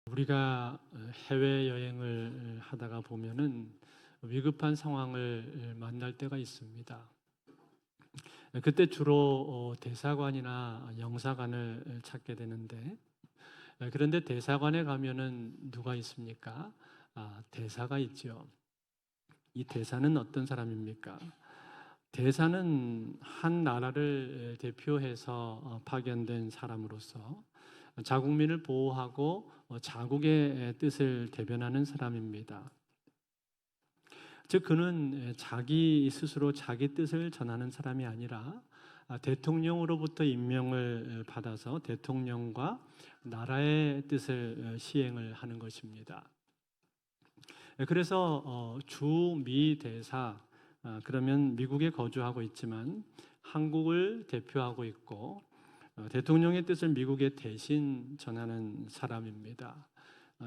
우리가 해외여행을 하다가 보면은 위급한 상황을 만날 때가 있습니다. 그때 주로 대사관이나 영사관을 찾게 되는데, 그런데 대사관에 가면은 누가 있습니까? 대사가 있죠. 이 대사는 어떤 사람입니까? 대사는 한 나라를 대표해서 파견된 사람으로서 자국민을 보호하고 자국의 뜻을 대변하는 사람입니다. 즉 그는 자기 스스로 자기 뜻을 전하는 사람이 아니라 대통령으로부터 임명을 받아서 대통령과 나라의 뜻을 시행을 하는 것입니다. 그래서 주미 대사, 그러면 미국에 거주하고 있지만 한국을 대표하고 있고 대통령의 뜻을 미국에 대신 전하는 사람입니다.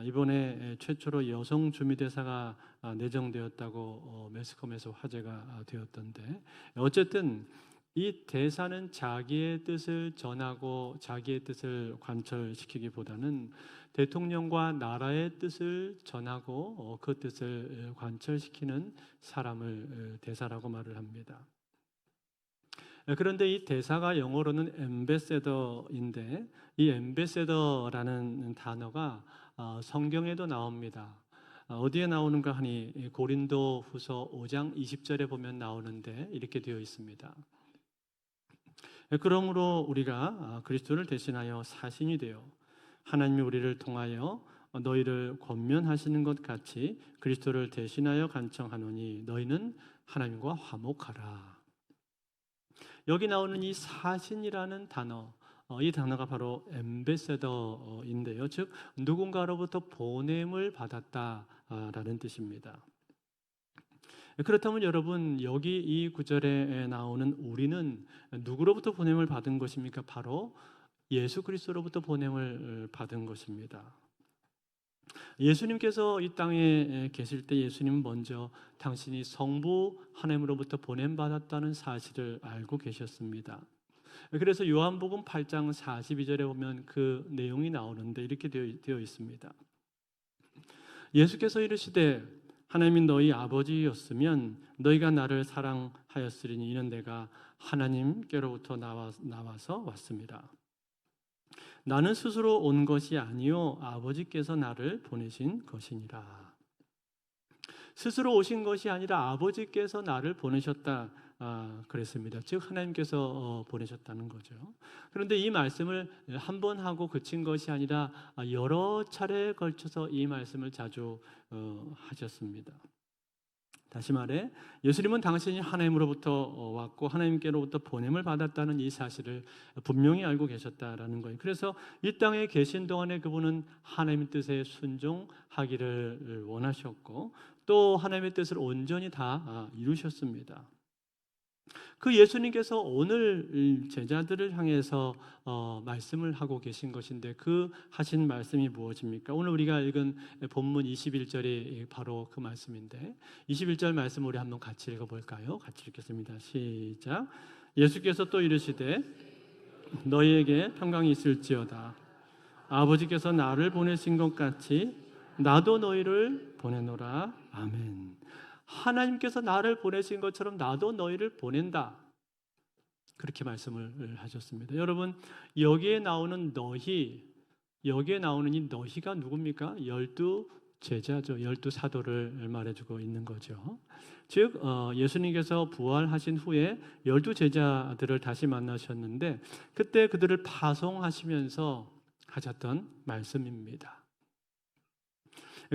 이번에 최초로 여성 주미대사가 내정되었다고 매스컴에서 화제가 되었던데, 어쨌든 이 대사는 자기의 뜻을 전하고 자기의 뜻을 관철시키기보다는 대통령과 나라의 뜻을 전하고 그 뜻을 관철시키는 사람을 대사라고 말을 합니다. 그런데 이 대사가 영어로는 엠베세더인데, 이 엠베세더라는 단어가 성경에도 나옵니다. 어디에 나오는가 하니 고린도 후서 5장 20절에 보면 나오는데 이렇게 되어 있습니다. 그러므로 우리가 그리스도를 대신하여 사신이 되어 하나님이 우리를 통하여 너희를 권면하시는 것 같이 그리스도를 대신하여 간청하노니 너희는 하나님과 화목하라. 여기 나오는 이 사신이라는 단어, 이 단어가 바로 엠베세더인데요. 즉 누군가로부터 보냄을 받았다라는 뜻입니다. 그렇다면 여러분, 여기 이 구절에 나오는 우리는 누구로부터 보냄을 받은 것입니까? 바로 예수 그리스도로부터 보냄을 받은 것입니다. 예수님께서 이 땅에 계실 때 예수님은 먼저 당신이 성부 하나님으로부터 보냄받았다는 사실을 알고 계셨습니다. 그래서 요한복음 8장 42절에 보면 그 내용이 나오는데 이렇게 되어 있습니다. 예수께서 이르시되 하나님이 너희 아버지였으면 너희가 나를 사랑하였으리니 이는 내가 하나님께로부터 나와서 왔습니다. 나는 스스로 온 것이 아니요 아버지께서 나를 보내신 것이니라. 스스로 오신 것이 아니라 아버지께서 나를 보내셨다 그랬습니다. 즉 하나님께서 보내셨다는 거죠. 그런데 이 말씀을 한 번 하고 그친 것이 아니라 여러 차례에 걸쳐서 이 말씀을 자주 하셨습니다. 다시 말해 예수님은 당신이 하나님으로부터 왔고 하나님께로부터 보냄을 받았다는 이 사실을 분명히 알고 계셨다라는 거예요. 그래서 이 땅에 계신 동안에 그분은 하나님의 뜻에 순종하기를 원하셨고 또 하나님의 뜻을 온전히 다 이루셨습니다. 그 예수님께서 오늘 제자들을 향해서 말씀을 하고 계신 것인데 그 하신 말씀이 무엇입니까? 오늘 우리가 읽은 본문 21절이 바로 그 말씀인데 21절 말씀 우리 한번 같이 읽어볼까요? 같이 읽겠습니다. 시작. 예수께서 또 이르시되 너희에게 평강이 있을지어다. 아버지께서 나를 보내신 것 같이 나도 너희를 보내노라. 아멘. 하나님께서 나를 보내신 것처럼 나도 너희를 보낸다. 그렇게 말씀을 하셨습니다. 여러분, 여기에 나오는 너희, 여기에 나오는 이 너희가 누굽니까? 12 제자죠. 12 사도를 말해주고 있는 거죠. 즉 예수님께서 부활하신 후에 12 제자들을 다시 만나셨는데 그때 그들을 파송하시면서 하셨던 말씀입니다.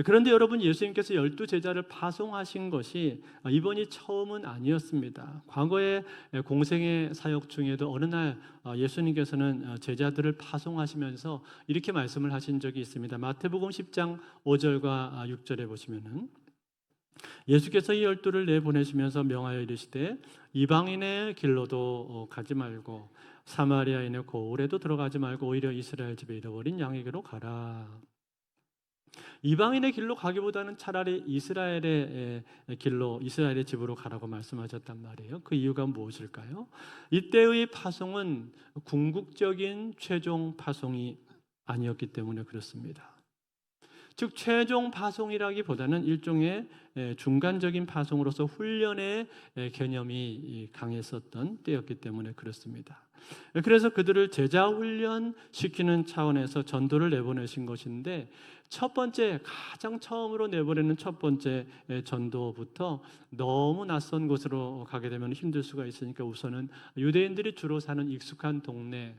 그런데 여러분, 예수님께서 12 제자를 파송하신 것이 이번이 처음은 아니었습니다. 과거의 공생의 사역 중에도 어느 날 예수님께서는 제자들을 파송하시면서 이렇게 말씀을 하신 적이 있습니다. 마태복음 10장 5절과 6절에 보시면은 예수께서 이 12를 내보내시면서 명하여 이르시되 이방인의 길로도 가지 말고 사마리아인의 고을에도 들어가지 말고 오히려 이스라엘 집에 잃어버린 양에게로 가라. 이방인의 길로 가기보다는 차라리 이스라엘의 길로, 이스라엘의 집으로 가라고 말씀하셨단 말이에요. 그 이유가 무엇일까요? 이때의 파송은 궁극적인 최종 파송이 아니었기 때문에 그렇습니다. 즉 최종 파송이라기보다는 일종의 중간적인 파송으로서 훈련의 개념이 강했었던 때였기 때문에 그렇습니다. 그래서 그들을 제자 훈련 시키는 차원에서 전도를 내보내신 것인데, 첫 번째, 가장 처음으로 내보내는 첫 번째 전도부터 너무 낯선 곳으로 가게 되면 힘들 수가 있으니까 우선은 유대인들이 주로 사는 익숙한 동네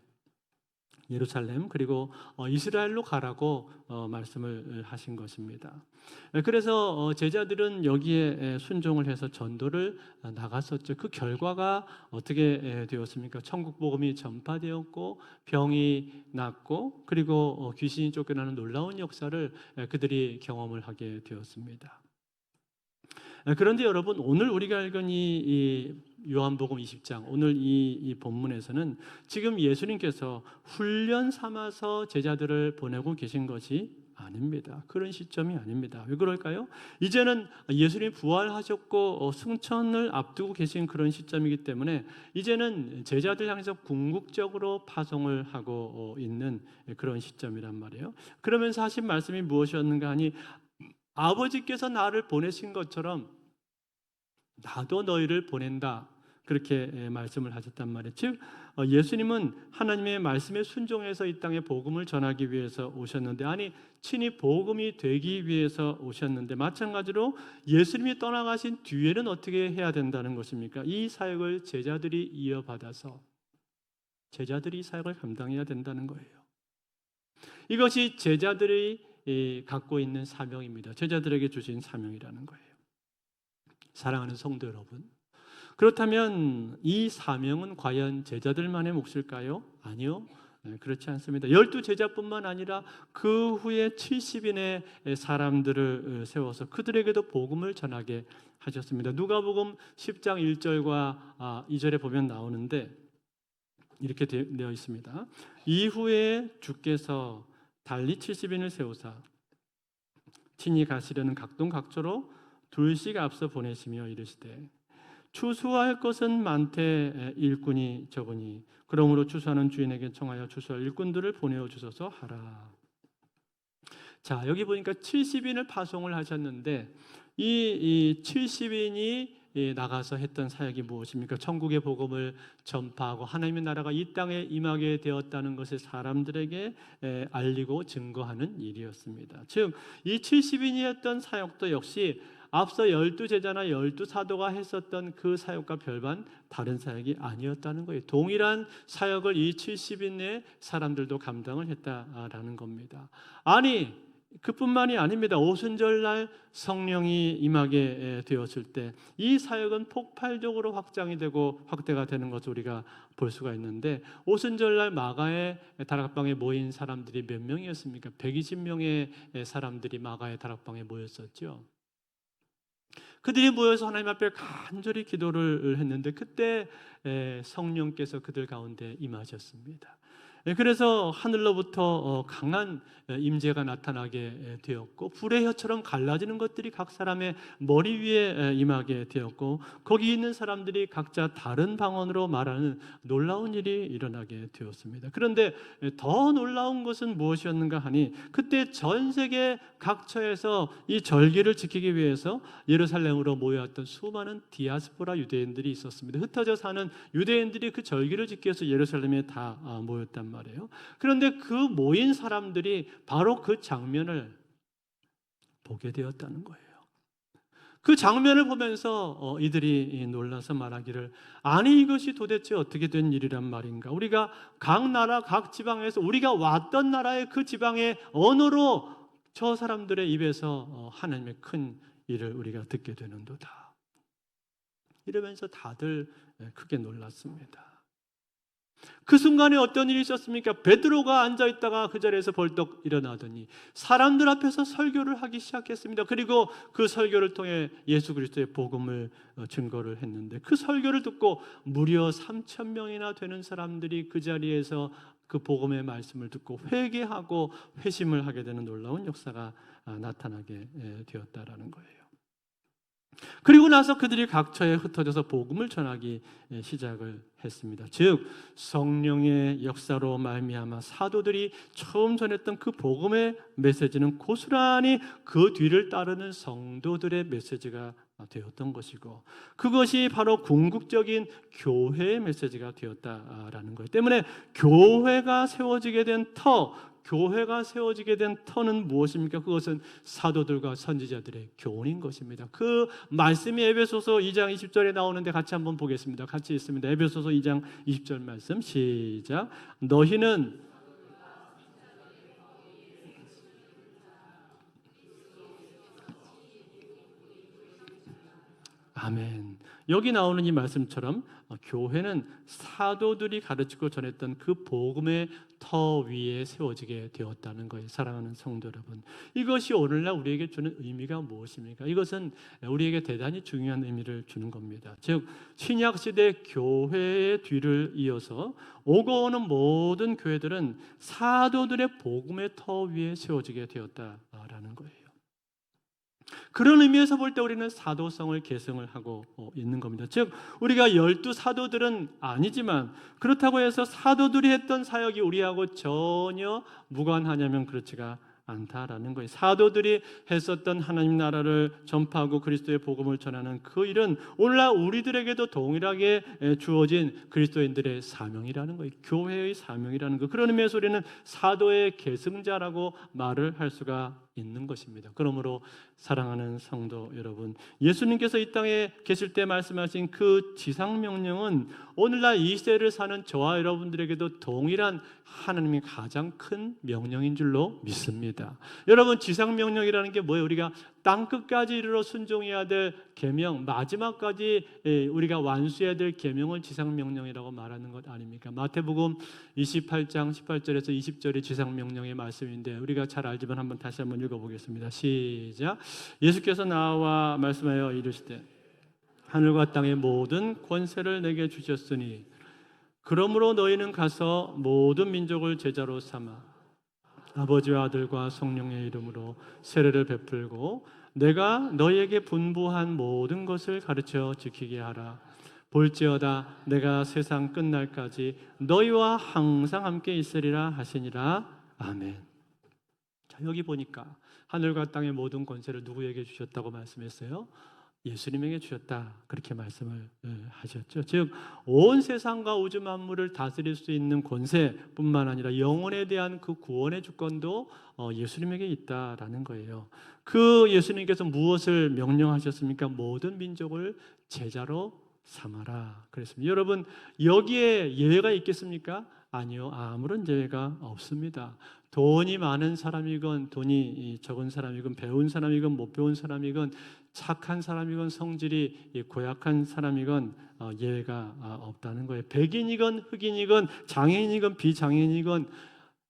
예루살렘, 그리고 이스라엘로 가라고 말씀을 하신 것입니다. 그래서 제자들은 여기에 순종을 해서 전도를 나갔었죠. 그 결과가 어떻게 되었습니까? 천국 복음이 전파되었고 병이 낫고 그리고 귀신이 쫓겨나는 놀라운 역사를 그들이 경험을 하게 되었습니다. 그런데 여러분, 오늘 우리가 읽은 이 요한복음 20장, 오늘 이 본문에서는 지금 예수님께서 훈련 삼아서 제자들을 보내고 계신 것이 아닙니다. 그런 시점이 아닙니다. 왜 그럴까요? 이제는 예수님이 부활하셨고 승천을 앞두고 계신 그런 시점이기 때문에 이제는 제자들 향해서 궁극적으로 파송을 하고 있는 그런 시점이란 말이에요. 그러면서 하신 말씀이 무엇이었는가 하니, 아버지께서 나를 보내신 것처럼 나도 너희를 보낸다, 그렇게 말씀을 하셨단 말이에요. 즉 예수님은 하나님의 말씀에 순종해서 이 땅에 복음을 전하기 위해서 오셨는데, 아니 친히 복음이 되기 위해서 오셨는데, 마찬가지로 예수님이 떠나가신 뒤에는 어떻게 해야 된다는 것입니까? 이 사역을 제자들이 이어받아서 제자들이 이 사역을 감당해야 된다는 거예요. 이것이 제자들이 갖고 있는 사명입니다. 제자들에게 주신 사명이라는 거예요. 사랑하는 성도 여러분, 그렇다면 이 사명은 과연 제자들만의 몫일까요? 아니요, 그렇지 않습니다. 12제자뿐만 아니라 그 후에 70인의 사람들을 세워서 그들에게도 복음을 전하게 하셨습니다. 누가복음 10장 1절과 2절에 보면 나오는데 이렇게 되어 있습니다. 이후에 주께서 달리 70인을 세우사 친히 가시려는 각동각처로 둘씩 앞서 보내시며 이르시되, 추수할 것은 많되 일꾼이 적으니 그러므로 추수하는 주인에게 청하여 추수할 일꾼들을 보내어 주소서 하라. 자, 여기 보니까 70인을 파송을 하셨는데 이 70인이 나가서 했던 사역이 무엇입니까? 천국의 복음을 전파하고 하나님의 나라가 이 땅에 임하게 되었다는 것을 사람들에게 알리고 증거하는 일이었습니다. 즉, 이 70인이 했던 사역도 역시 앞서 12제자나 12사도가 했었던 그 사역과 별반 다른 사역이 아니었다는 거예요. 동일한 사역을 이 70인의 사람들도 감당을 했다라는 겁니다. 아니, 그뿐만이 아닙니다. 오순절날 성령이 임하게 되었을 때 이 사역은 폭발적으로 확장이 되고 확대가 되는 것을 우리가 볼 수가 있는데, 오순절날 마가의 다락방에 모인 사람들이 몇 명이었습니까? 120명의 사람들이 마가의 다락방에 모였었죠. 그들이 모여서 하나님 앞에 간절히 기도를 했는데 그때 성령께서 그들 가운데 임하셨습니다. 그래서 하늘로부터 강한 임재가 나타나게 되었고, 불의 혀처럼 갈라지는 것들이 각 사람의 머리 위에 임하게 되었고, 거기 있는 사람들이 각자 다른 방언으로 말하는 놀라운 일이 일어나게 되었습니다. 그런데 더 놀라운 것은 무엇이었는가 하니, 그때 전 세계 각처에서 이 절기를 지키기 위해서 예루살렘으로 모여왔던 수많은 디아스포라 유대인들이 있었습니다. 흩어져 사는 유대인들이 그 절기를 지키기 위해서 예루살렘에 다 모였단 말이에요. 그런데 그 모인 사람들이 바로 그 장면을 보게 되었다는 거예요. 그 장면을 보면서 이들이 놀라서 말하기를, 아니 이것이 도대체 어떻게 된 일이란 말인가? 우리가 각 나라 각 지방에서 우리가 왔던 나라의 그 지방의 언어로 저 사람들의 입에서 하나님의 큰 일을 우리가 듣게 되는도다. 이러면서 다들 크게 놀랐습니다. 그 순간에 어떤 일이 있었습니까? 베드로가 앉아있다가 그 자리에서 벌떡 일어나더니 사람들 앞에서 설교를 하기 시작했습니다. 그리고 그 설교를 통해 예수 그리스도의 복음을 증거를 했는데, 그 설교를 듣고 무려 3,000명이나 되는 사람들이 그 자리에서 그 복음의 말씀을 듣고 회개하고 회심을 하게 되는 놀라운 역사가 나타나게 되었다라는 거예요. 그리고 나서 그들이 각처에 흩어져서 복음을 전하기 시작을 했습니다. 즉 성령의 역사로 말미암아 사도들이 처음 전했던 그 복음의 메시지는 고스란히 그 뒤를 따르는 성도들의 메시지가 되었던 것이고, 그것이 바로 궁극적인 교회의 메시지가 되었다라는 것 때문에 교회가 세워지게 된 터는 무엇입니까? 그것은 사도들과 선지자들의 교훈인 것입니다. 그 말씀이 에베소서 2장 20절에 나오는데 같이 한번 보겠습니다. 같이 있습니다. 에베소서 2장 20절 말씀 시작. 너희는 아멘. 여기 나오는 이 말씀처럼 교회는 사도들이 가르치고 전했던 그 복음의 터 위에 세워지게 되었다는 거예요. 사랑하는 성도 여러분, 이것이 오늘날 우리에게 주는 의미가 무엇입니까? 이것은 우리에게 대단히 중요한 의미를 주는 겁니다. 즉 신약 시대 교회의 뒤를 이어서 오고 오는 모든 교회들은 사도들의 복음의 터 위에 세워지게 되었다라는 거예요. 그런 의미에서 볼 때 우리는 사도성을 계승을 하고 있는 겁니다. 즉 우리가 12사도들은 아니지만 그렇다고 해서 사도들이 했던 사역이 우리하고 전혀 무관하냐면 그렇지가 않다라는 거예요. 사도들이 했었던 하나님 나라를 전파하고 그리스도의 복음을 전하는 그 일은 오늘날 우리들에게도 동일하게 주어진 그리스도인들의 사명이라는 거예요. 교회의 사명이라는 거. 그런 의미에서 우리는 사도의 계승자라고 말을 할 수가 있는 것입니다. 그러므로 사랑하는 성도 여러분, 예수님께서 이 땅에 계실 때 말씀하신 그 지상명령은 오늘날 이 시대를 사는 저와 여러분들에게도 동일한 하나님의 가장 큰 명령인 줄로 믿습니다. 여러분, 지상명령이라는 게 뭐예요? 우리가 땅끝까지 이르러 순종해야 될 계명, 마지막까지 우리가 완수해야 될 계명을 지상명령이라고 말하는 것 아닙니까? 마태복음 28장 18절에서 20절의 지상명령의 말씀인데 우리가 잘 알지만 다시 한번 읽어보겠습니다. 시작. 예수께서 나와 말씀하여 이르시되 하늘과 땅의 모든 권세를 내게 주셨으니 그러므로 너희는 가서 모든 민족을 제자로 삼아 아버지와 아들과 성령의 이름으로 세례를 베풀고 내가 너희에게 분부한 모든 것을 가르쳐 지키게 하라. 볼지어다 내가 세상 끝날까지 너희와 항상 함께 있으리라 하시니라. 아멘. 자, 여기 보니까 하늘과 땅의 모든 권세를 누구에게 주셨다고 말씀했어요? 예수님에게 주셨다, 그렇게 말씀을 하셨죠. 즉 온 세상과 우주 만물을 다스릴 수 있는 권세뿐만 아니라 영혼에 대한 그 구원의 주권도 예수님에게 있다라는 거예요. 그 예수님께서 무엇을 명령하셨습니까? 모든 민족을 제자로 삼아라 그랬습니다. 여러분, 여기에 예외가 있겠습니까? 아니요, 아무런 예외가 없습니다. 돈이 많은 사람이건 돈이 적은 사람이건 배운 사람이건 못 배운 사람이건 착한 사람이건 성질이 고약한 사람이건 예외가 없다는 거예요. 백인이건 흑인이건 장애인이건 비장애인이건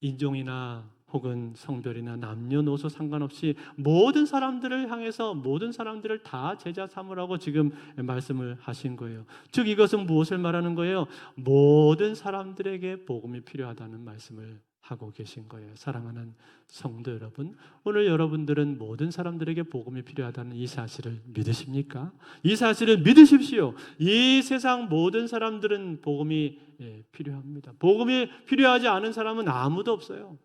인종이나 혹은 성별이나 남녀노소 상관없이 모든 사람들을 향해서 모든 사람들을 다 제자 삼으라고 지금 말씀을 하신 거예요. 즉 이것은 무엇을 말하는 거예요? 모든 사람들에게 복음이 필요하다는 말씀을 하고 계신 거예요. 사랑하는 성도 여러분, 오늘 여러분들은 모든 사람들에게 복음이 필요하다는 이 사실을 믿으십니까? 이 사실을 믿으십시오. 이 세상 모든 사람들은 복음이 필요합니다. 복음이 필요하지 않은 사람은 아무도 없어요.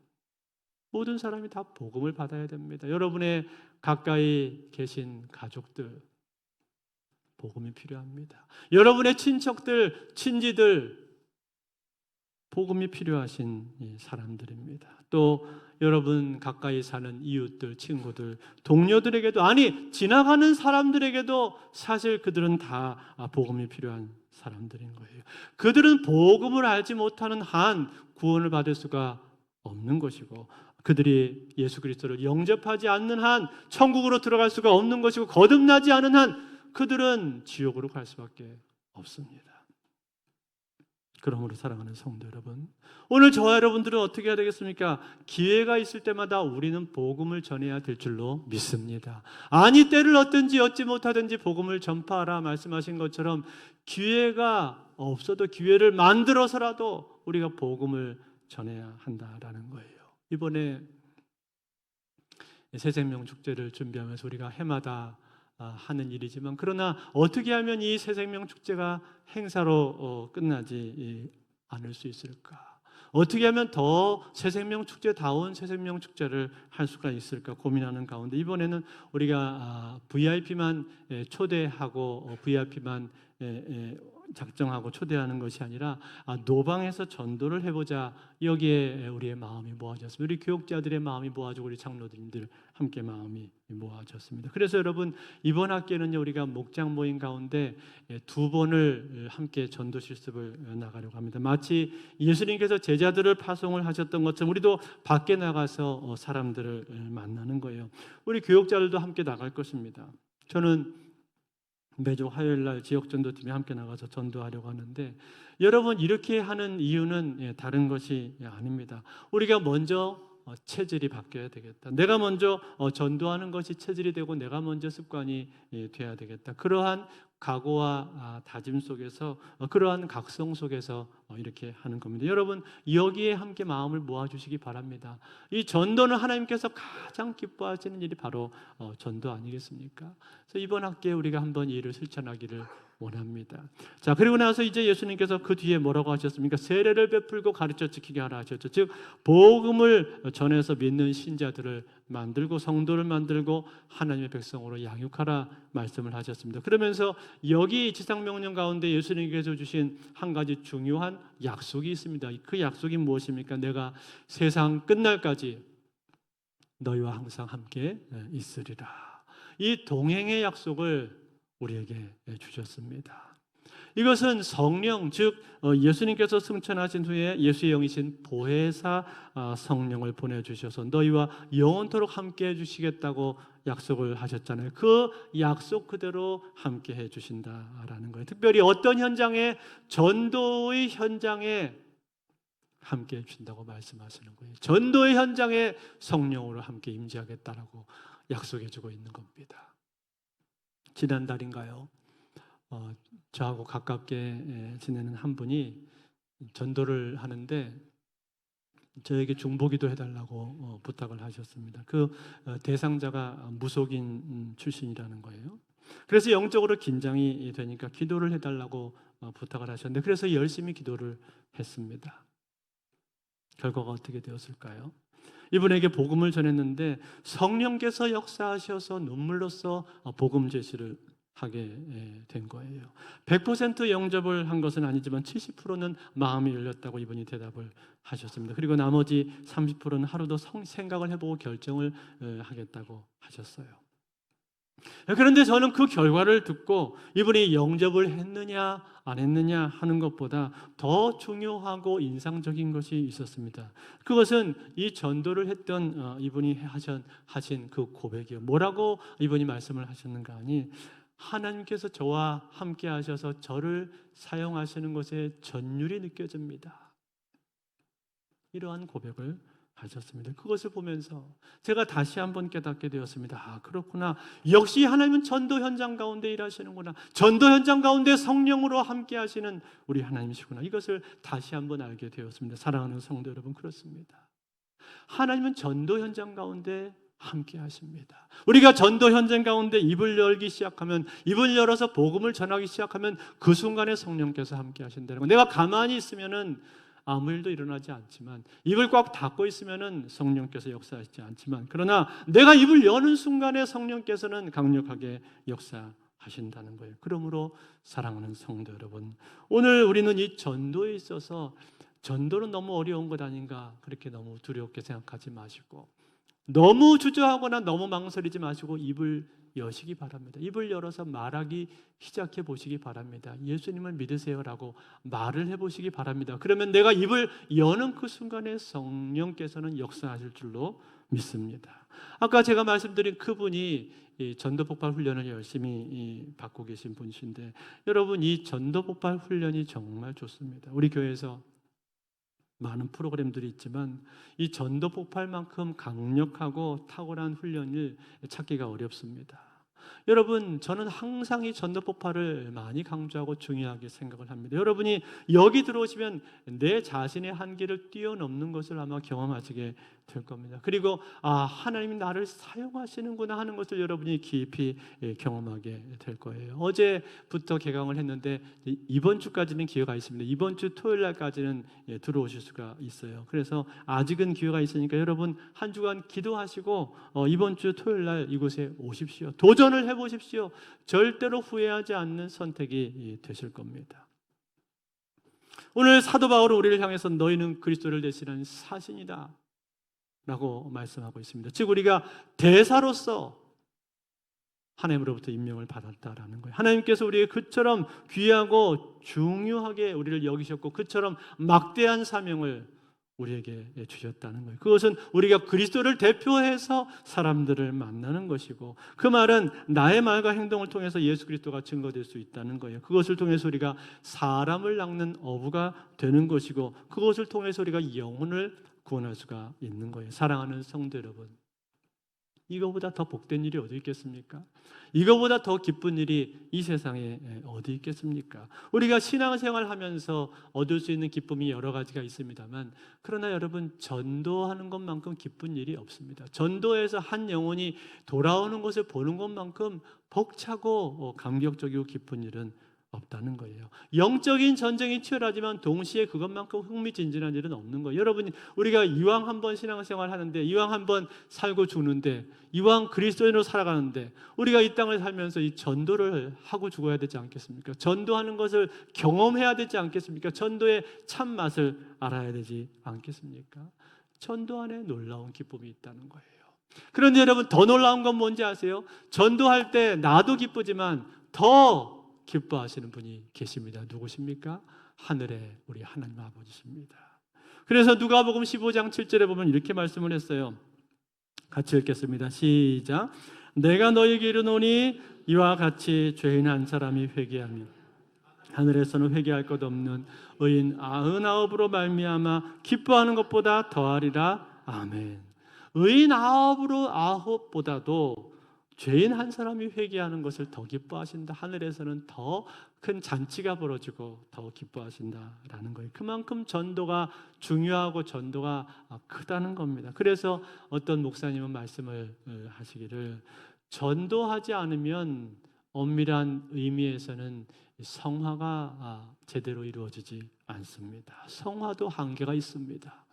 모든 사람이 다 복음을 받아야 됩니다. 여러분의 가까이 계신 가족들, 복음이 필요합니다. 여러분의 친척들, 친지들, 복음이 필요하신 사람들입니다. 또 여러분 가까이 사는 이웃들, 친구들, 동료들에게도, 아니 지나가는 사람들에게도 사실 그들은 다 복음이 필요한 사람들인 거예요. 그들은 복음을 알지 못하는 한 구원을 받을 수가 없는 것이고, 그들이 예수 그리스도를 영접하지 않는 한 천국으로 들어갈 수가 없는 것이고, 거듭나지 않은 한 그들은 지옥으로 갈 수밖에 없습니다. 그러므로 사랑하는 성도 여러분, 오늘 저와 여러분들은 어떻게 해야 되겠습니까? 기회가 있을 때마다 우리는 복음을 전해야 될 줄로 믿습니다. 아니 때를 얻든지 얻지 못하든지 복음을 전파하라 말씀하신 것처럼 기회가 없어도 기회를 만들어서라도 우리가 복음을 전해야 한다라는 거예요. 이번에 새생명 축제를 준비하면서 우리가 해마다 하는 일이지만, 그러나 어떻게 하면 이 새생명 축제가 행사로 끝나지 않을 수 있을까? 어떻게 하면 더 새생명 축제다운 새생명 축제를 할 수가 있을까 고민하는 가운데, 이번에는 우리가 VIP만 초대하고 VIP만 작정하고 초대하는 것이 아니라 노방에서 전도를 해보자, 여기에 우리의 마음이 모아졌습니다. 우리 교육자들의 마음이 모아지고 우리 장로님들 함께 마음이 모아졌습니다. 그래서 여러분, 이번 학기에는요, 우리가 목장 모임 가운데 2번을 함께 전도 실습을 나가려고 합니다. 마치 예수님께서 제자들을 파송을 하셨던 것처럼 우리도 밖에 나가서 사람들을 만나는 거예요. 우리 교육자들도 함께 나갈 것입니다. 저는 매주 화요일 날 지역 전도팀에 함께 나가서 전도하려고 하는데, 여러분, 이렇게 하는 이유는 다른 것이 아닙니다. 우리가 먼저 체질이 바뀌어야 되겠다. 내가 먼저 전도하는 것이 체질이 되고 내가 먼저 습관이 돼야 되겠다. 그러한 각오와 다짐 속에서, 그러한 각성 속에서 이렇게 하는 겁니다. 여러분, 여기에 함께 마음을 모아주시기 바랍니다. 이 전도는 하나님께서 가장 기뻐하시는 일이 바로 전도 아니겠습니까? 그래서 이번 학기에 우리가 한번 이 일을 실천하기를 원합니다. 자, 그리고 나서 이제 예수님께서 그 뒤에 뭐라고 하셨습니까? 세례를 베풀고 가르쳐 지키게 하라 하셨죠. 즉, 복음을 전해서 믿는 신자들을 만들고 성도를 만들고 하나님의 백성으로 양육하라 말씀을 하셨습니다. 그러면서 여기 지상명령 가운데 예수님께서 주신 한 가지 중요한 약속이 있습니다. 그 약속이 무엇입니까? 내가 세상 끝날까지 너희와 항상 함께 있으리라. 이 동행의 약속을 우리에게 주셨습니다. 이것은 성령, 즉 예수님께서 승천하신 후에 예수의 영이신 보혜사 성령을 보내주셔서 너희와 영원토록 함께 해주시겠다고 약속을 하셨잖아요. 그 약속 그대로 함께 해주신다라는 거예요. 특별히 어떤 현장에, 전도의 현장에 함께 해주신다고 말씀하시는 거예요. 전도의 현장에 성령으로 함께 임재하겠다라고 약속해주고 있는 겁니다. 지난달인가요? 저하고 가깝게 지내는 한 분이 전도를 하는데 저에게 중보기도 해달라고 부탁을 하셨습니다. 그 대상자가 무속인 출신이라는 거예요. 그래서 영적으로 긴장이 되니까 기도를 해달라고 부탁을 하셨는데, 그래서 열심히 기도를 했습니다. 결과가 어떻게 되었을까요? 이분에게 복음을 전했는데 성령께서 역사하셔서 눈물로써 복음 제시를 하게 된 거예요. 100% 영접을 한 것은 아니지만 70%는 마음이 열렸다고 이분이 대답을 하셨습니다. 그리고 나머지 30%는 하루도 생각을 해보고 결정을 하겠다고 하셨어요. 그런데 저는 그 결과를 듣고 이분이 영접을 했느냐 안 했느냐 하는 것보다 더 중요하고 인상적인 것이 있었습니다. 그것은 이 전도를 했던 이분이 하신 그 고백이요. 뭐라고 이분이 말씀을 하셨는가 하니, 하나님께서 저와 함께 하셔서 저를 사용하시는 것에 전율이 느껴집니다. 이러한 고백을 하셨습니다. 그것을 보면서 제가 다시 한번 깨닫게 되었습니다. 그렇구나. 역시 하나님은 전도 현장 가운데 일하시는구나. 전도 현장 가운데 성령으로 함께 하시는 우리 하나님이시구나. 이것을 다시 한번 알게 되었습니다. 사랑하는 성도 여러분, 그렇습니다. 하나님은 전도 현장 가운데 함께 하십니다. 우리가 전도 현장 가운데 입을 열기 시작하면, 입을 열어서 복음을 전하기 시작하면 그 순간에 성령께서 함께 하신다는 거. 내가 가만히 있으면은 아무 일도 일어나지 않지만, 입을 꽉 닫고 있으면은 성령께서 역사하시지 않지만, 그러나 내가 입을 여는 순간에 성령께서는 강력하게 역사하신다는 거예요. 그러므로 사랑하는 성도 여러분, 오늘 우리는 이 전도에 있어서 전도는 너무 어려운 것 아닌가 그렇게 너무 두렵게 생각하지 마시고, 너무 주저하거나 너무 망설이지 마시고 입을 여시기 바랍니다. 입을 열어서 말하기 시작해 보시기 바랍니다. 예수님을 믿으세요라고 말을 해보시기 바랍니다. 그러면 내가 입을 여는 그 순간에 성령께서는 역사하실 줄로 믿습니다. 아까 제가 말씀드린 그분이 전도 폭발 훈련을 열심히 받고 계신 분이신데, 여러분, 이 전도 폭발 훈련이 정말 좋습니다. 우리 교회에서 많은 프로그램들이 있지만 이 전도 폭발만큼 강력하고 탁월한 훈련을 찾기가 어렵습니다. 여러분, 저는 항상 이 전도 폭발을 많이 강조하고 중요하게 생각을 합니다. 여러분이 여기 들어오시면 내 자신의 한계를 뛰어넘는 것을 아마 경험하시게 될 겁니다. 그리고 하나님이 나를 사용하시는구나 하는 것을 여러분이 깊이 경험하게 될 거예요. 어제부터 개강을 했는데 이번 주까지는 기회가 있습니다. 이번 주 토요일 날까지는 들어오실 수가 있어요. 그래서 아직은 기회가 있으니까 여러분 한 주간 기도하시고 이번 주 토요일 날 이곳에 오십시오. 도전을 해보십시오. 절대로 후회하지 않는 선택이 되실 겁니다. 오늘 사도 바울은 우리를 향해서 너희는 그리스도를 대신한 사신이다 라고 말씀하고 있습니다. 즉 우리가 대사로서 하나님으로부터 임명을 받았다라는 거예요. 하나님께서 우리에게 그처럼 귀하고 중요하게 우리를 여기셨고 그처럼 막대한 사명을 우리에게 주셨다는 거예요. 그것은 우리가 그리스도를 대표해서 사람들을 만나는 것이고, 그 말은 나의 말과 행동을 통해서 예수 그리스도가 증거될 수 있다는 거예요. 그것을 통해서 우리가 사람을 낚는 어부가 되는 것이고, 그것을 통해서 우리가 영혼을 구원할 수가 있는 거예요. 사랑하는 성도 여러분, 이거보다 더 복된 일이 어디 있겠습니까? 이거보다 더 기쁜 일이 이 세상에 어디 있겠습니까? 우리가 신앙생활 하면서 얻을 수 있는 기쁨이 여러 가지가 있습니다만, 그러나 여러분, 전도하는 것만큼 기쁜 일이 없습니다. 전도에서 한 영혼이 돌아오는 것을 보는 것만큼 벅차고 감격적이고 기쁜 일은 없다는 거예요. 영적인 전쟁이 치열하지만 동시에 그것만큼 흥미진진한 일은 없는 거예요. 여러분, 우리가 이왕 한번 신앙생활 하는데, 이왕 한번 살고 죽는데, 이왕 그리스도인으로 살아가는데, 우리가 이 땅을 살면서 이 전도를 하고 죽어야 되지 않겠습니까? 전도하는 것을 경험해야 되지 않겠습니까? 전도의 참맛을 알아야 되지 않겠습니까? 전도 안에 놀라운 기쁨이 있다는 거예요. 그런데 여러분, 더 놀라운 건 뭔지 아세요? 전도할 때 나도 기쁘지만 더 기뻐하시는 분이 계십니다. 누구십니까? 하늘의 우리 하나님 아버지십니다. 그래서 누가복음 15장 7절에 보면 이렇게 말씀을 했어요. 같이 읽겠습니다. 시작. 내가 너에게 이르노니 이와 같이 죄인 한 사람이 회개하며 하늘에서는 회개할 것 없는 의인 99으로 말미암아 기뻐하는 것보다 더하리라. 아멘. 의인 9보다도 죄인 한 사람이 회개하는 것을 더 기뻐하신다. 하늘에서는 더 큰 잔치가 벌어지고 더 기뻐하신다라는 거예요. 그만큼 전도가 중요하고 전도가 크다는 겁니다. 그래서 어떤 목사님은 말씀을 하시기를, 전도하지 않으면 엄밀한 의미에서는 성화가 제대로 이루어지지 않습니다. 성화도 한계가 있습니다.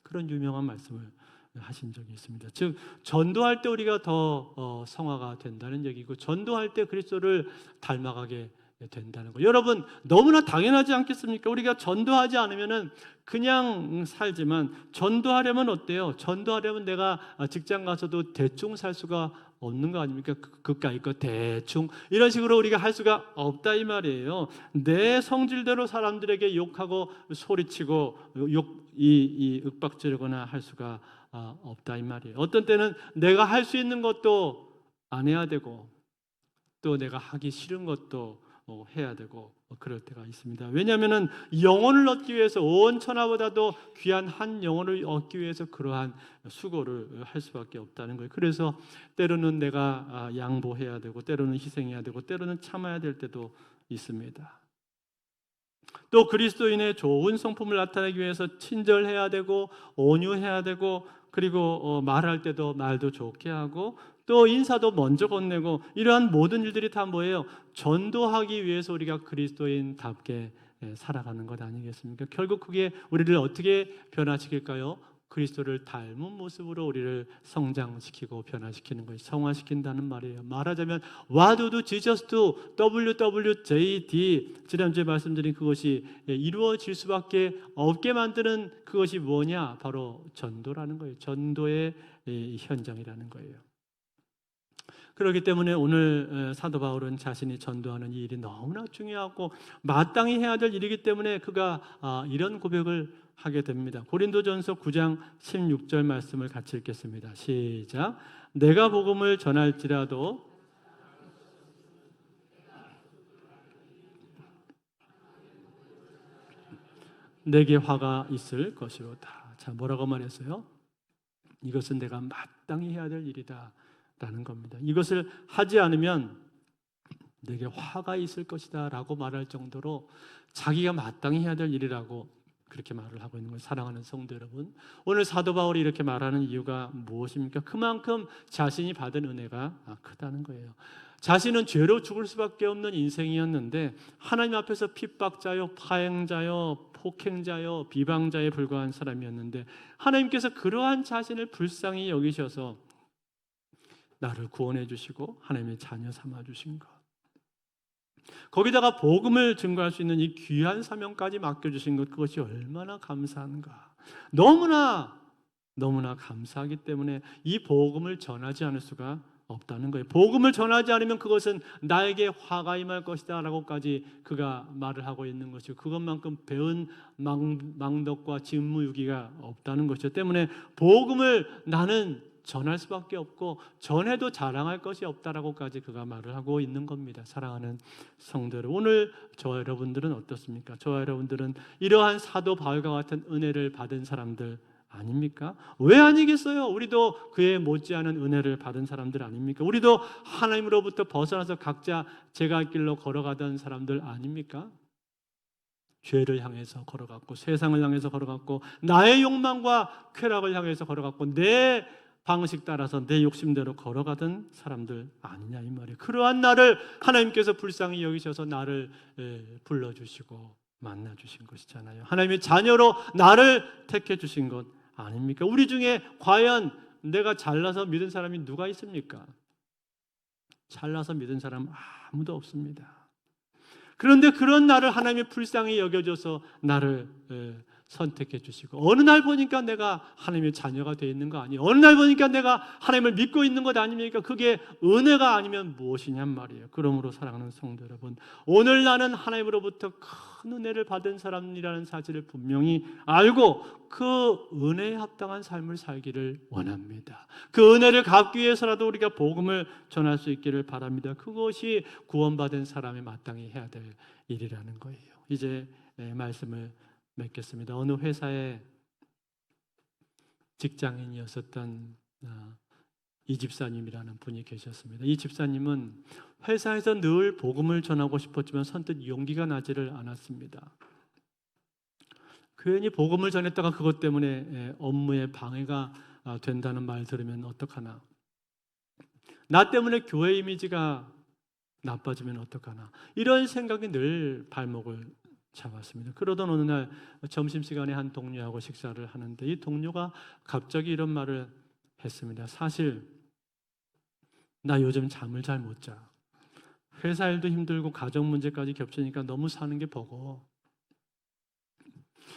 그런 유명한 말씀을 하신 적이 있습니다. 즉 전도할 때 우리가 더 성화가 된다는 얘기고, 전도할 때 그리스도를 닮아가게 된다는 거. 여러분, 너무나 당연하지 않겠습니까? 우리가 전도하지 않으면은 그냥 살지만, 전도하려면 어때요? 전도하려면 내가 직장 가서도 대충 살 수가 없는 거 아닙니까? 그까이 거 대충 이런 식으로 우리가 할 수가 없다 이 말이에요. 내 성질대로 사람들에게 욕하고 소리치고 이 윽박지르거나 할 수가 없다 이 말이에요. 어떤 때는 내가 할 수 있는 것도 안 해야 되고, 또 내가 하기 싫은 것도 해야 되고 그럴 때가 있습니다. 왜냐하면 영혼을 얻기 위해서, 온 천하보다도 귀한 한 영혼을 얻기 위해서 그러한 수고를 할 수밖에 없다는 거예요. 그래서 때로는 내가 양보해야 되고, 때로는 희생해야 되고, 때로는 참아야 될 때도 있습니다. 또 그리스도인의 좋은 성품을 나타내기 위해서 친절해야 되고, 온유해야 되고, 그리고 말할 때도 말도 좋게 하고, 또 인사도 먼저 건네고, 이러한 모든 일들이 다 뭐예요? 전도하기 위해서 우리가 그리스도인답게 살아가는 것 아니겠습니까? 결국 그게 우리를 어떻게 변화시킬까요? 그리스도를 닮은 모습으로 우리를 성장시키고 변화시키는 것이 성화시킨다는 말이에요. 말하자면 What do Jesus do? WWJD. 지난주에 말씀드린 그것이 이루어질 수밖에 없게 만드는 그것이 뭐냐? 바로 전도라는 거예요. 전도의 현장이라는 거예요. 그렇기 때문에 오늘 사도 바울은 자신이 전도하는 이 일이 너무나 중요하고 마땅히 해야 될 일이기 때문에 그가 이런 고백을 하게 됩니다. 고린도전서 9장 16절 말씀을 같이 읽겠습니다. 시작. 내가 복음을 전할지라도 내게 화가 있을 것이로다. 자, 뭐라고 말했어요? 이것은 내가 마땅히 해야 될 일이다. 라는 겁니다. 이것을 하지 않으면 내게 화가 있을 것이다 라고 말할 정도로 자기가 마땅히 해야 될 일이라고 그렇게 말을 하고 있는 거예요. 사랑하는 성도 여러분, 오늘 사도 바울이 이렇게 말하는 이유가 무엇입니까? 그만큼 자신이 받은 은혜가 크다는 거예요. 자신은 죄로 죽을 수밖에 없는 인생이었는데 하나님 앞에서 핍박자요, 파행자요, 폭행자요, 비방자에 불과한 사람이었는데 하나님께서 그러한 자신을 불쌍히 여기셔서 나를 구원해 주시고 하나님의 자녀 삼아 주신 것, 거기다가 복음을 증거할 수 있는 이 귀한 사명까지 맡겨주신 것, 그것이 얼마나 감사한가. 너무나 감사하기 때문에 이 복음을 전하지 않을 수가 없다는 거예요. 복음을 전하지 않으면 그것은 나에게 화가 임할 것이다 라고까지 그가 말을 하고 있는 것이고, 그것만큼 배운 망덕과 직무유기가 없다는 것이죠. 때문에 복음을 나는 전할 수밖에 없고 전해도 자랑할 것이 없다라고까지 그가 말을 하고 있는 겁니다. 사랑하는 성도 여러분, 오늘 저와 여러분들은 어떻습니까? 저와 여러분들은 이러한 사도 바울과 같은 은혜를 받은 사람들 아닙니까? 왜 아니겠어요? 우리도 그에 못지않은 은혜를 받은 사람들 아닙니까? 우리도 하나님으로부터 벗어나서 각자 제갈 길로 걸어가던 사람들 아닙니까? 죄를 향해서 걸어갔고, 세상을 향해서 걸어갔고, 나의 욕망과 쾌락을 향해서 걸어갔고, 내 방식 따라서 내 욕심대로 걸어가던 사람들 아니냐 이 말이에요. 그러한 나를 하나님께서 불쌍히 여기셔서 나를 불러주시고 만나주신 것이잖아요. 하나님의 자녀로 나를 택해 주신 것 아닙니까? 우리 중에 과연 내가 잘나서 믿은 사람이 누가 있습니까? 잘나서 믿은 사람 아무도 없습니다. 그런데 그런 나를 하나님이 불쌍히 여겨줘서 나를 선택해 주시고, 어느 날 보니까 내가 하나님의 자녀가 되어 있는 거 아니에요? 어느 날 보니까 내가 하나님을 믿고 있는 것 아닙니까? 그게 은혜가 아니면 무엇이냔 말이에요. 그러므로 사랑하는 성도 여러분, 오늘 나는 하나님으로부터 큰 은혜를 받은 사람이라는 사실을 분명히 알고 그 은혜에 합당한 삶을 살기를 원합니다. 그 은혜를 갚기 위해서라도 우리가 복음을 전할 수 있기를 바랍니다. 그것이 구원받은 사람이 마땅히 해야 될 일이라는 거예요. 이제 말씀을 맺겠습니다. 어느 회사에 직장인이었었던 이 집사님이라는 분이 계셨습니다. 이 집사님은 회사에서 늘 복음을 전하고 싶었지만 선뜻 용기가 나지를 않았습니다. 괜히 복음을 전했다가 그것 때문에 업무에 방해가 된다는 말 들으면 어떡하나, 나 때문에 교회 이미지가 나빠지면 어떡하나, 이런 생각이 늘 발목을 잡았습니다. 그러던 어느 날 점심시간에 한 동료하고 식사를 하는데 이 동료가 갑자기 이런 말을 했습니다. 사실 나 요즘 잠을 잘 못 자. 회사 일도 힘들고 가정 문제까지 겹치니까 너무 사는 게 버거워.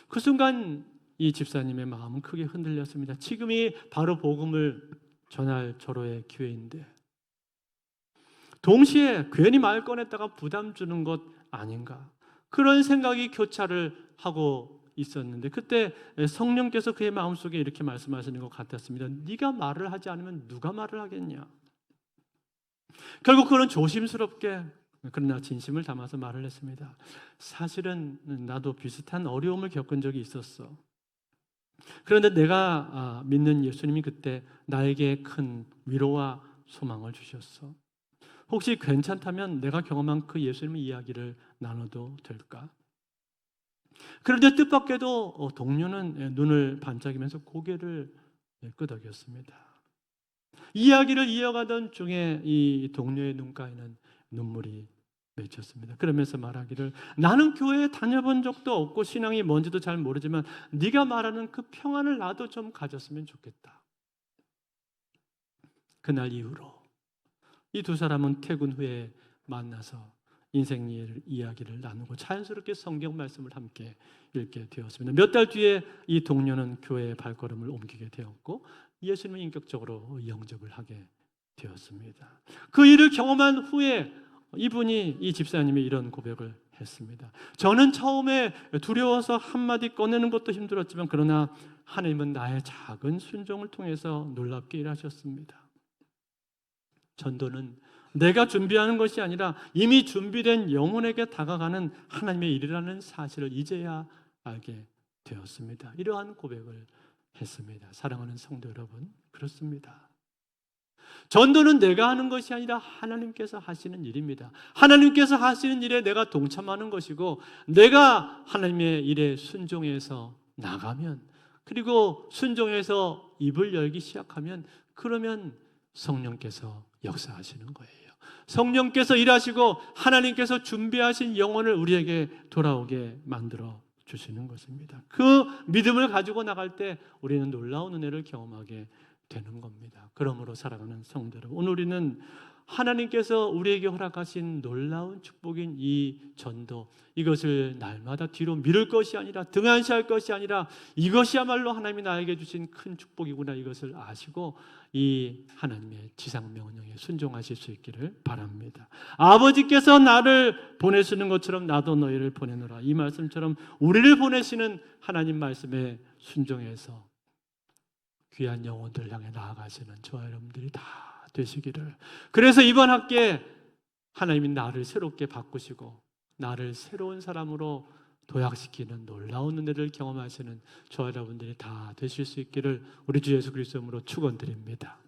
그 순간 이 집사님의 마음은 크게 흔들렸습니다. 지금이 바로 복음을 전할 절호의 기회인데 동시에 괜히 말 꺼냈다가 부담 주는 것 아닌가, 그런 생각이 교차를 하고 있었는데 그때 성령께서 그의 마음속에 이렇게 말씀하시는 것 같았습니다. 네가 말을 하지 않으면 누가 말을 하겠냐. 결국 그는 조심스럽게 그러나 진심을 담아서 말을 했습니다. 사실은 나도 비슷한 어려움을 겪은 적이 있었어. 그런데 내가 믿는 예수님이 그때 나에게 큰 위로와 소망을 주셨어. 혹시 괜찮다면 내가 경험한 그 예수님의 이야기를 나눠도 될까? 그런데 뜻밖에도 동료는 눈을 반짝이면서 고개를 끄덕였습니다. 이야기를 이어가던 중에 이 동료의 눈가에는 눈물이 맺혔습니다. 그러면서 말하기를, 나는 교회에 다녀본 적도 없고 신앙이 뭔지도 잘 모르지만 네가 말하는 그 평안을 나도 좀 가졌으면 좋겠다. 그날 이후로 이 두 사람은 퇴근 후에 만나서 인생 이야기를 나누고 자연스럽게 성경 말씀을 함께 읽게 되었습니다. 몇 달 뒤에 이 동료는 교회의 발걸음을 옮기게 되었고 예수님을 인격적으로 영접을 하게 되었습니다. 그 일을 경험한 후에 이분이, 이 집사님이 이런 고백을 했습니다. 저는 처음에 두려워서 한마디 꺼내는 것도 힘들었지만 그러나 하나님은 나의 작은 순종을 통해서 놀랍게 일하셨습니다. 전도는 내가 준비하는 것이 아니라 이미 준비된 영혼에게 다가가는 하나님의 일이라는 사실을 이제야 알게 되었습니다. 이러한 고백을 했습니다. 사랑하는 성도 여러분, 그렇습니다. 전도는 내가 하는 것이 아니라 하나님께서 하시는 일입니다. 하나님께서 하시는 일에 내가 동참하는 것이고, 내가 하나님의 일에 순종해서 나가면, 그리고 순종해서 입을 열기 시작하면, 그러면 성령께서 역사하시는 거예요. 성령께서 일하시고 하나님께서 준비하신 영혼을 우리에게 돌아오게 만들어 주시는 것입니다. 그 믿음을 가지고 나갈 때 우리는 놀라운 은혜를 경험하게 되는 겁니다. 그러므로 사랑하는 성도 여러분, 오늘 우리는 하나님께서 우리에게 허락하신 놀라운 축복인 이 전도, 이것을 날마다 뒤로 미룰 것이 아니라, 등한시할 것이 아니라, 이것이야말로 하나님이 나에게 주신 큰 축복이구나, 이것을 아시고 이 하나님의 지상명령에 순종하실 수 있기를 바랍니다. 아버지께서 나를 보내시는 것처럼 나도 너희를 보내노라, 이 말씀처럼 우리를 보내시는 하나님 말씀에 순종해서 귀한 영혼들 향해 나아가시는 저와 여러분들이 다 되시기를. 그래서 이번 학기에 하나님이 나를 새롭게 바꾸시고 나를 새로운 사람으로 도약시키는 놀라운 은혜를 경험하시는 저와 여러분들이 다 되실 수 있기를 우리 주 예수 그리스도 이름으로 축원드립니다.